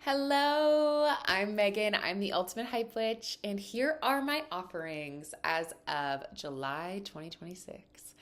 Hello, I'm Megan. I'm the Ultimate Hype Witch, and here are my offerings as of July 2026.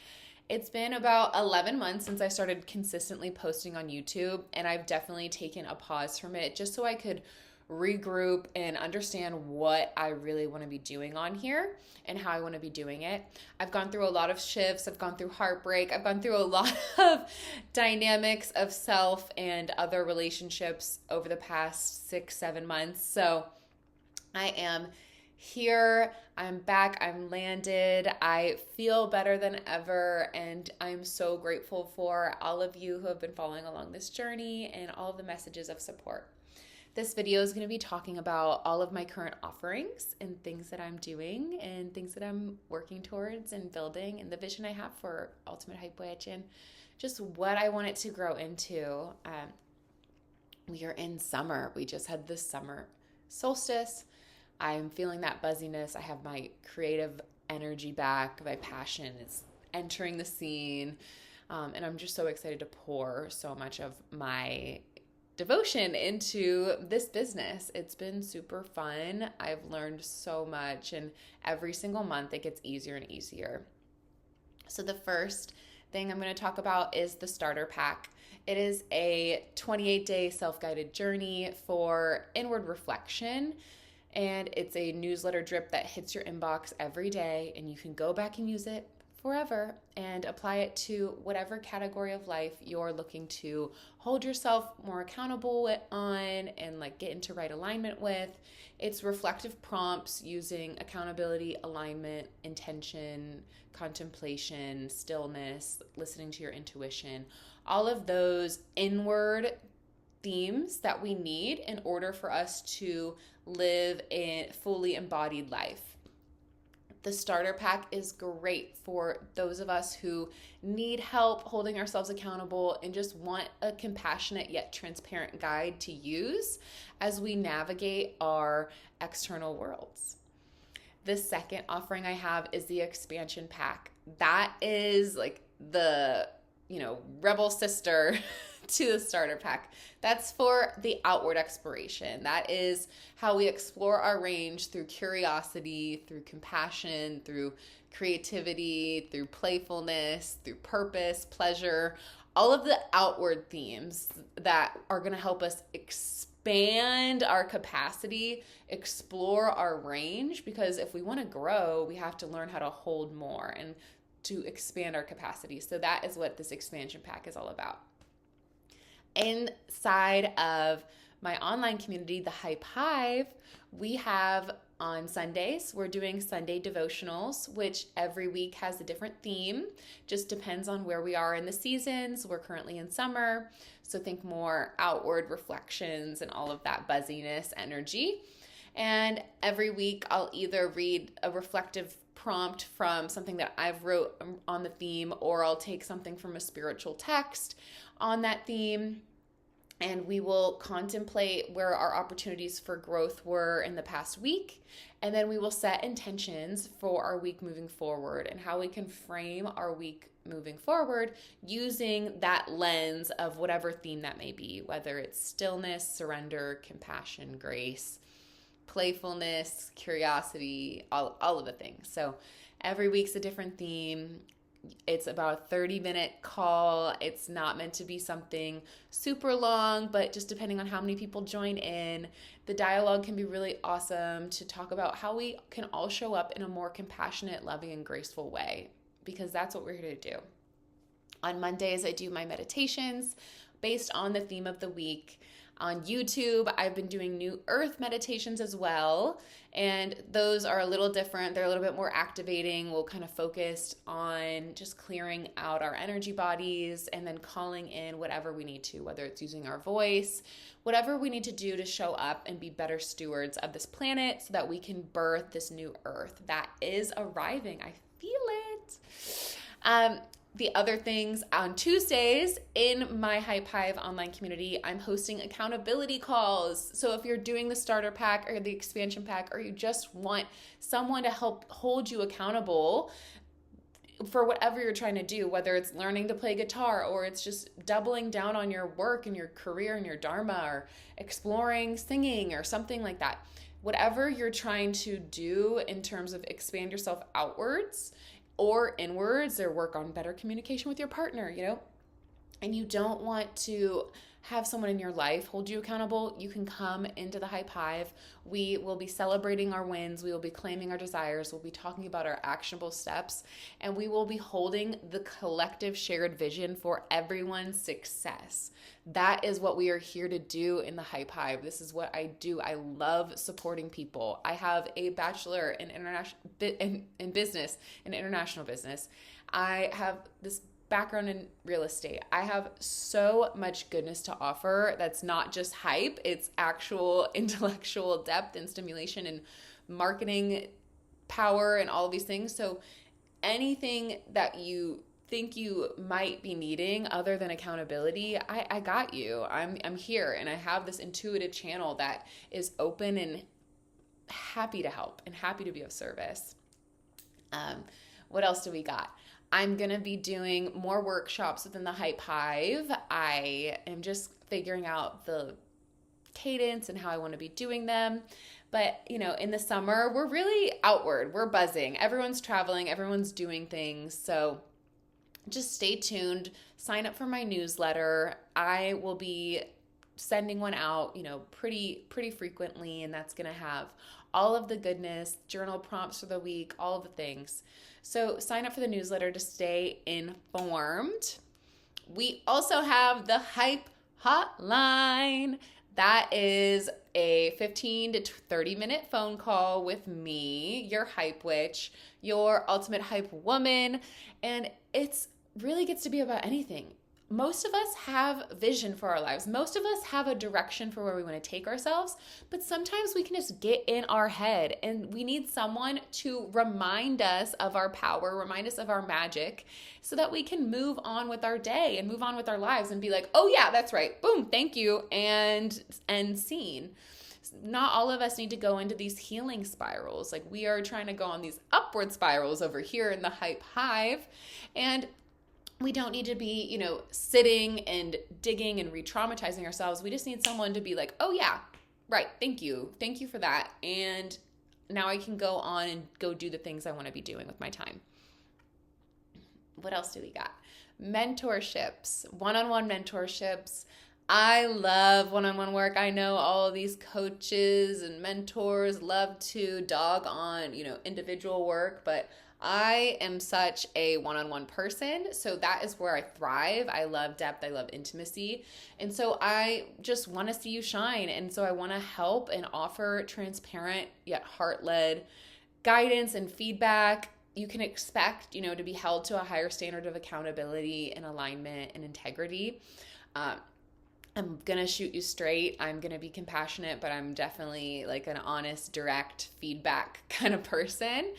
It's been about 11 months since I started consistently posting on YouTube, and I've definitely taken a pause from it just so I could regroup and understand what I really want to be doing on here and how I want to be doing it. I've gone through a lot of shifts, I've gone through heartbreak, I've gone through a lot of dynamics of self and other relationships over the past 6-7 months. So I am here, I'm back, I'm landed, I feel better than ever, and I'm so grateful for all of you who have been following along this journey and all of the messages of support. This video is going to be talking about all of my current offerings and things that I'm doing and things that I'm working towards and building and the vision I have for Ultimate Hype Witch and just what I want it to grow into. We are in summer. We just had this summer solstice. I'm feeling that buzziness. I have my creative energy back. My passion is entering the scene. And I'm just so excited to pour so much of my devotion into this business. It's been super fun. I've learned so much, and every single month it gets easier and easier. So the first thing I'm going to talk about is the starter pack. It is a 28-day self-guided journey for inward reflection, and it's a newsletter drip that hits your inbox every day, and you can go back and use it forever and apply it to whatever category of life you're looking to hold yourself more accountable on and get into right alignment with. It's reflective prompts using accountability, alignment, intention, contemplation, stillness, listening to your intuition, all of those inward themes that we need in order for us to live a fully embodied life. The starter pack is great for those of us who need help holding ourselves accountable and just want a compassionate yet transparent guide to use as we navigate our external worlds. The second offering I have is the expansion pack. That is the rebel sister to the starter pack. That's for the outward exploration. That is how we explore our range through curiosity, through compassion, through creativity, through playfulness, through purpose, pleasure, all of the outward themes that are going to help us expand our capacity, explore our range, because if we want to grow, we have to learn how to hold more and to expand our capacity. So that is what this expansion pack is all about. Inside of my online community, the Hype Hive, we have on Sundays, we're doing Sunday devotionals, which every week has a different theme. Just depends on where we are in the seasons. We're currently in summer, so think more outward reflections and all of that buzziness energy. And every week I'll either read a reflective prompt from something that I've wrote on the theme, or I'll take something from a spiritual text on that theme, and we will contemplate where our opportunities for growth were in the past week, and then we will set intentions for our week moving forward and how we can frame our week moving forward using that lens of whatever theme that may be, whether it's stillness, surrender, compassion, grace, playfulness, curiosity, all of the things. So every week's a different theme. It's about a 30-minute call. It's not meant to be something super long, but just depending on how many people join in, the dialogue can be really awesome to talk about how we can all show up in a more compassionate, loving, and graceful way, because that's what we're here to do. On Mondays, I do my meditations based on the theme of the week. On YouTube, I've been doing New Earth meditations as well, and those are a little different. They're a little bit more activating. We'll kind of focus on just clearing out our energy bodies and then calling in whatever we need to, whether it's using our voice, whatever we need to do to show up and be better stewards of this planet so that we can birth this new Earth that is arriving. I feel it. The other things, on Tuesdays in my Hype Hive online community, I'm hosting accountability calls. So if you're doing the starter pack or the expansion pack, or you just want someone to help hold you accountable, for whatever you're trying to do, whether it's learning to play guitar or it's just doubling down on your work and your career and your dharma or exploring singing or something like that. Whatever you're trying to do in terms of expand yourself outwards or inwards, or work on better communication with your partner, and you don't want to have someone in your life hold you accountable, you can come into the Hype Hive. We will be celebrating our wins. We will be claiming our desires. We'll be talking about our actionable steps, and we will be holding the collective shared vision for everyone's success. That is what we are here to do in the Hype Hive. This is what I do. I love supporting people. I have a bachelor in business, in international business. I have this background in real estate. I have so much goodness to offer that's not just hype, it's actual intellectual depth and stimulation and marketing power and all of these things. So anything that you think you might be needing other than accountability, I got you. I'm here, and I have this intuitive channel that is open and happy to help and happy to be of service. What else do we got? I'm going to be doing more workshops within the Hype Hive. I am just figuring out the cadence and how I want to be doing them. But, in the summer, we're really outward. We're buzzing. Everyone's traveling. Everyone's doing things. So just stay tuned. Sign up for my newsletter. I will be sending one out, pretty frequently, and that's going to have all of the goodness, journal prompts for the week, all of the things. So sign up for the newsletter to stay informed. We also have the Hype Hotline. That is a 15 to 30 minute phone call with me, your hype witch, your ultimate hype woman, and it's really gets to be about anything. Most of us have vision for our lives. Most of us have a direction for where we want to take ourselves, but sometimes we can just get in our head, and we need someone to remind us of our power, remind us of our magic, so that we can move on with our day and move on with our lives and be like, oh yeah, that's right. Boom, thank you, and seen. Not all of us need to go into these healing spirals. Like, we are trying to go on these upward spirals over here in the Hype Hive, and we don't need to be, sitting and digging and re-traumatizing ourselves. We just need someone to be like, oh yeah, right, thank you. Thank you for that. And now I can go on and go do the things I want to be doing with my time. What else do we got? Mentorships, one-on-one mentorships. I love one-on-one work. I know all of these coaches and mentors love to dog on, individual work, but I am such a one-on-one person, so that is where I thrive. I love depth. I love intimacy. And so I just want to see you shine. And so I want to help and offer transparent yet heart-led guidance and feedback. You can expect, to be held to a higher standard of accountability and alignment and integrity. I'm going to shoot you straight. I'm going to be compassionate, but I'm definitely like an honest, direct feedback kind of person.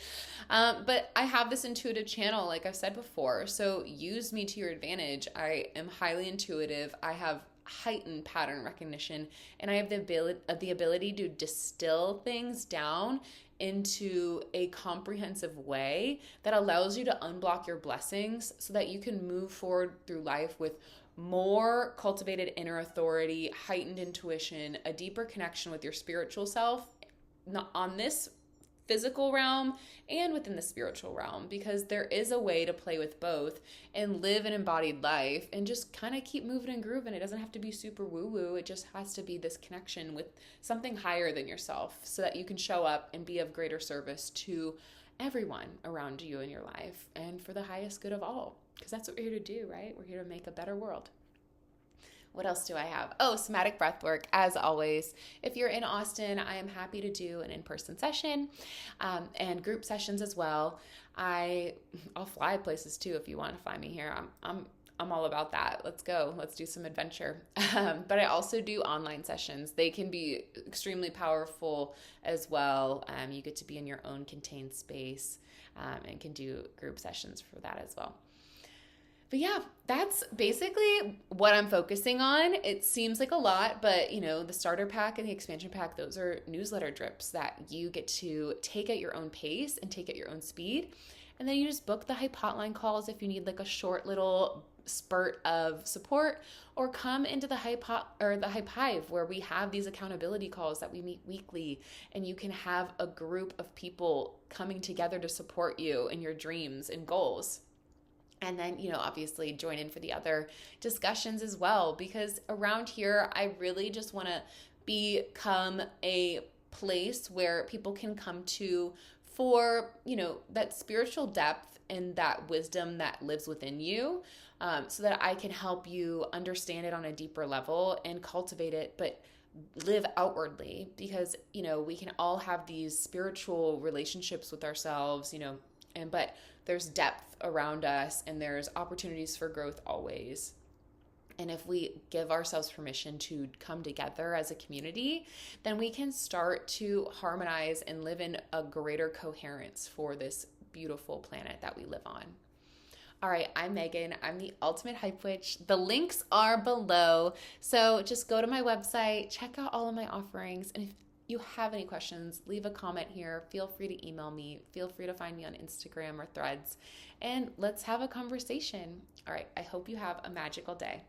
But I have this intuitive channel, like I've said before, so use me to your advantage. I am highly intuitive. I have heightened pattern recognition, and I have the ability to distill things down into a comprehensive way that allows you to unblock your blessings so that you can move forward through life with more cultivated inner authority, heightened intuition, a deeper connection with your spiritual self, not on this physical realm and within the spiritual realm, because there is a way to play with both and live an embodied life and just kind of keep moving and grooving. It doesn't have to be super woo-woo. It just has to be this connection with something higher than yourself so that you can show up and be of greater service to everyone around you in your life and for the highest good of all. Because that's what we're here to do, right? We're here to make a better world. What else do I have? Oh, somatic breath work, as always. If you're in Austin, I am happy to do an in-person session and group sessions as well. I'll fly places too if you want to find me here. I'm all about that. Let's go. Let's do some adventure. But I also do online sessions. They can be extremely powerful as well. You get to be in your own contained space and can do group sessions for that as well. But yeah, that's basically what I'm focusing on. It seems like a lot, but the starter pack and the expansion pack, those are newsletter drips that you get to take at your own pace and take at your own speed. And then you just book the Hype hotline calls if you need like a short little spurt of support, or come into the the Hype Hive, where we have these accountability calls that we meet weekly, and you can have a group of people coming together to support you in your dreams and goals. And then, obviously join in for the other discussions as well, because around here, I really just want to become a place where people can come to for, that spiritual depth and that wisdom that lives within you, so that I can help you understand it on a deeper level and cultivate it, but live outwardly, because, we can all have these spiritual relationships with ourselves, but there's depth around us and there's opportunities for growth always. And if we give ourselves permission to come together as a community, then we can start to harmonize and live in a greater coherence for this beautiful planet that we live on. All right, I'm Megan. I'm the Ultimate Hype Witch. The links are below. So just go to my website, check out all of my offerings. And if you have any questions, leave a comment here. Feel free to email me. Feel free to find me on Instagram or Threads. And let's have a conversation. All right, I hope you have a magical day.